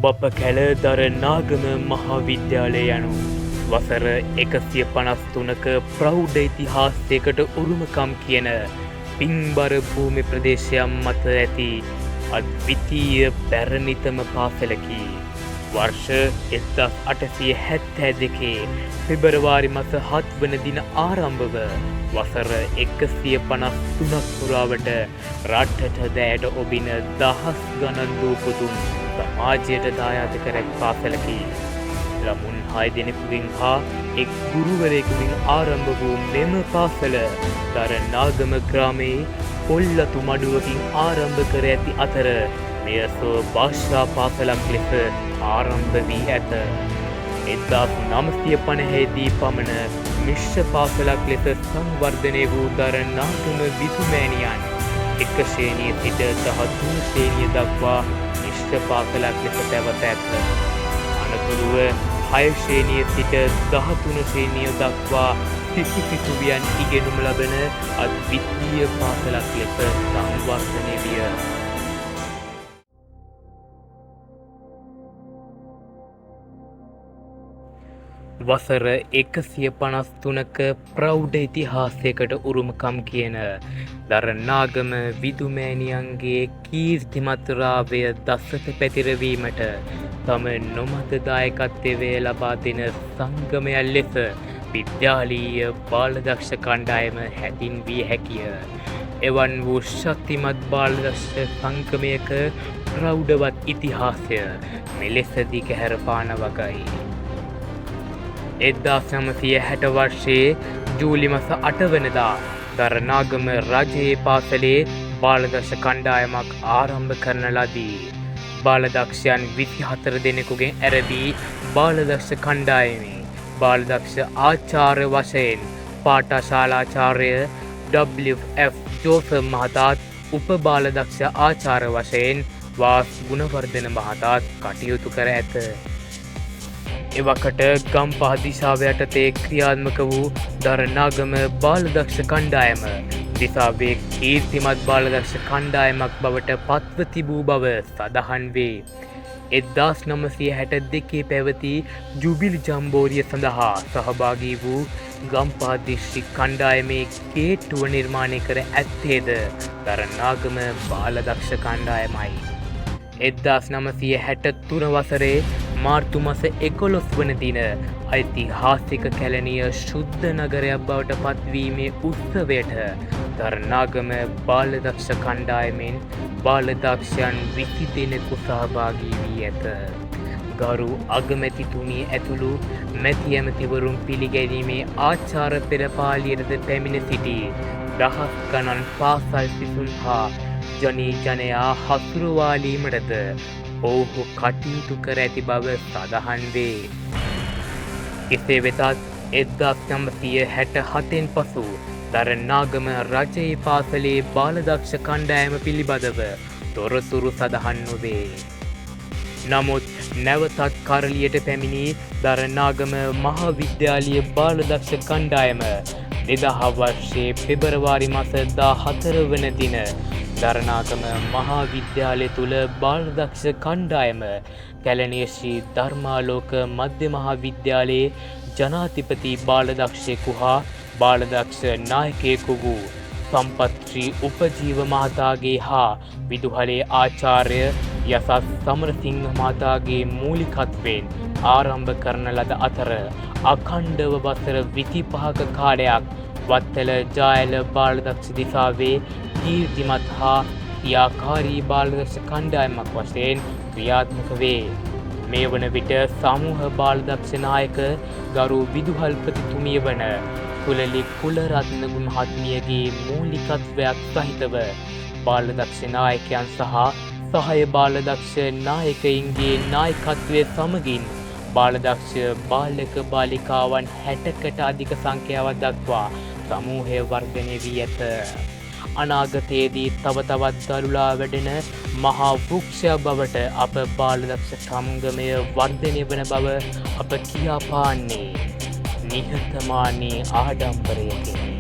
බප කැල දරනාගම මහාවිද්‍යාලය යනු වසර 153ක ප්‍රෞඩ ඉතිහාසයකට උරුමකම් කියන පින්බර භූමි ප්‍රදේශයක් මත ඇති අද්විතීය පැරණිතම පාසලකි. වර්ෂ 1872 පෙබරවාරි මස 7 වන දින ආරම්භව වසර 153ක් පුරාවට රටට දෑට ඔබින දහස් ගණන් දූපුතුන් සමාජයට දායාද කර ඇති පාසලකි. ළමුන් 6 දෙනෙකුගෙන් හා එක් ගුරුවරයෙකුගෙන් ආරම්භ වූ මෙම පාසල දරනාගම ග්‍රාමයේ පොල්ලතු මඩුවකින් ආරම්භ කර ඇති අතර මෙය භාෂා පාසලක් ලෙස ආරම්භ වී ඇත. 1950 දී පමණ මිශ්‍ර පාසලක් ලෙස සංවර්ධනය වූ දරනාගම විදුමෑණියන් 1 ශ්‍රේණිය සිට 13 ශ්‍රේණිය දක්වා මිශ්‍ර පාසලක් ලෙස පැවත ඇත. අනතුරුව 6 ශ්‍රේණිය සිට 13 ශ්‍රේණිය දක්වා සිසුවියන් ඉගෙනුම ලබන අද්විතීය පාසලක් ලෙස සංවර්ධනය විය. වසර 153ක ප්‍රෞඩ ඉතිහාසයකට උරුමකම් කියන දරනාගම විදුමෑණියන්ගේ කීර්තිමත් රාවය දසට පැතිරවීමට තම නොමත දායකත්වය ලබා දෙන සංගමයක් ලෙස විද්‍යාලීය බාලදක්ෂ කණ්ඩායම හැඳින්විය හැකිය. එවන් වූ ශක්තිමත් බාලදක්ෂ සංගමයක ප්‍රෞඩවත් ඉතිහාසය මෙලෙස දිගහැර පාන වගයි. 1960 වර්ෂයේ ජූලි මස 8 වනදා දරනාගම රජයේ පාසලේ බාලදක්ෂ කණ්ඩායමක් ආරම්භ කරන ලදී. බාලදක්ෂයන් 24 දෙනෙකුගෙන් ඇරඹී බාලදක්ෂ කණ්ඩායමේ බාලදක්ෂ ආචාර්ය වශයෙන් පාඨශාලාචාර්ය W.F. ජෝසප් මහතාත් උප බාලදක්ෂ ආචාර්ය වශයෙන් වාස් ගුණවර්ධන මහතාත් කටයුතු කර ඇත. එවකට ගම්පහ දිසාව යටතේ ක්‍රියාත්මක වූ දරනාගම බාලදක්ෂ කණ්ඩායම දිසාවේ කීර්තිමත් බාලදක්ෂ කණ්ඩායමක් බවට පත්ව තිබූ බව සඳහන් වේ. 1962 පැවති ජුබිලි ජම්බෝරිය සඳහා සහභාගී වූ ගම්පහ දිස්ත්‍රික් කණ්ඩායමේ ගේට්ටුව නිර්මාණය කර ඇත්තේද දරනාගම බාලදක්ෂ කණ්ඩායමයි. 1963 වසරේ මාර්තු මස 11 වන දින ඓතිහාසික කැලණිය ශුද්ධ නගරයක් බවට පත්වීමේ උත්සවයට දරනාගම බාලදක්ෂ කණ්ඩායමෙන් බාලදක්ෂයන් 20 දෙනෙකු සහභාගී වී ඇත. ගරු අගමැතිතුමිය ඇතුළු මැති ඇමතිවරුන් පිළිගැනීමේ ආචාර පෙරපාලියටද පැමිණ සිටි දහස් ගණන් පාසල් සිසුන් හා ජනී ජනයා හසුරුවාලීමටද ඔවුහු කටයුතු කර ඇති බව සඳහන් වේ. කෙසේ වෙතත් 1967න් පසු දරනාගම රජයේ පාසලේ බාලදක්ෂ කණ්ඩායම පිළිබඳව තොරතුරු සඳහන් නොවේ. නමුත් නැවතත් කරලියට පැමිණි දරනාගම මහාවිද්‍යාලීය බාලදක්ෂ කණ්ඩායම 2000 වර්ෂයේ පෙබරවාරි මාස 14 වන දින දරනාගම මහාවිද්‍යාලය තුළ බාලදක්ෂ කණ්ඩායම කැලණිය ශ්‍රී ධර්මාලෝක මධ්‍ය මහාවිද්‍යාලයේ ජනාධිපති බාලදක්ෂයෙකු හා බාලදක්ෂ නායකයෙකු වූ සම්පත් ශ්‍රී උපජීව මහතාගේ හා විදුහලේ ආචාර්ය යසස් සමරසිංහ මහතාගේ මූලිකත්වයෙන් ආරම්භ කරන ලද අතර අඛණ්ඩව වසර 25ක කාලයක් වත්තල ජායල බාලදක්ෂ දිසාවේ කීර්තිමත් හා ක්‍රියාකාරී බාලදක්ෂ කණ්ඩායමක් වශයෙන් ක්‍රියාත්මක වේ. මේ වන විට සමූහ බාලදක්ෂ නායක ගරු විදුහල්පතිතුමිය වන කුලලි කුලරත්න මහත්මියගේ මූලිකත්වයක් සහිතව බාලදක්ෂ නායකයන් සහ සහාය බාලදක්ෂ නායකයින්ගේ නායකත්වය සමගින් බාලදක්ෂ බාලක බාලිකාවන් 60කට අධික සංඛ්‍යාවක් දක්වා සමූහය වර්ධනය වී ඇත. අනාගතයේදී තව තවත් දරුලා වැඩෙන මහා වෘක්ෂයක් බවට අප බාලදක්ෂ සංගමය වර්ධනය වන බව අප කියා පාන්නේ නිහතමානී ආඩම්බරයකින්.